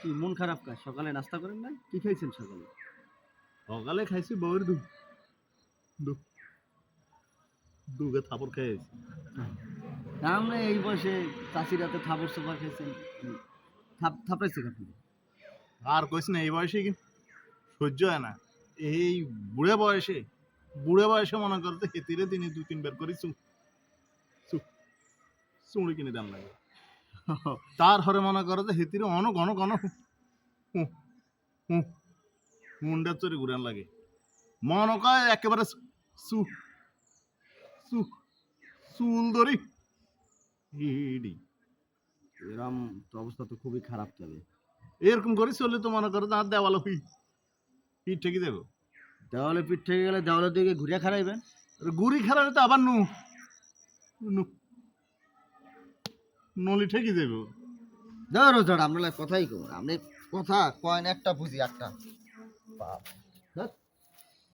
কি মন খারাপ কাজ? সকালে নাস্তা করেন নাই? কি খাইছেন সকালে? সকালে খাইছি বউয়ের দুধ দুধ দুধে থাপড় খেয়েছি। তাহলে এই বয়সে চাষির হাতে থাপড় চোপড় খাইছেন। থাপড়াইছে আপনি? আর কইস না এই বয়সে কি সহ্য হয় না। এই বুড়ে বয়সে বুড়ে বয়সে মনে করতে হেতিরে দিনে 2-3 বার করে চুড়ি কিনে দাম লাগে। তার হরে মনে করে যে হেতিরে অন ঘন ঘন মুন্ডা চড়ে ঘুরান লাগে। মনে কয় একেবারে চু চু চুল ধরি হিডি এরম তো অবস্থা তো খুবই খারাপ তবে। এরকম করে চললে তো মনে করো আর দেওয়ালো পিঠ ঠেকে দেবো। দেওয়ালে পিঠ থেকে গেলে দেওয়ালের দিকে ঘুরে খারাইবেন। গুড়ি খারাপ তো আবার নলি ঠেকে দেবো। ধরো ধর আপনার কথাই কম, আপনি কথা কয়েন একটা বুঝি একটা বাপ। ধ্যাৎ।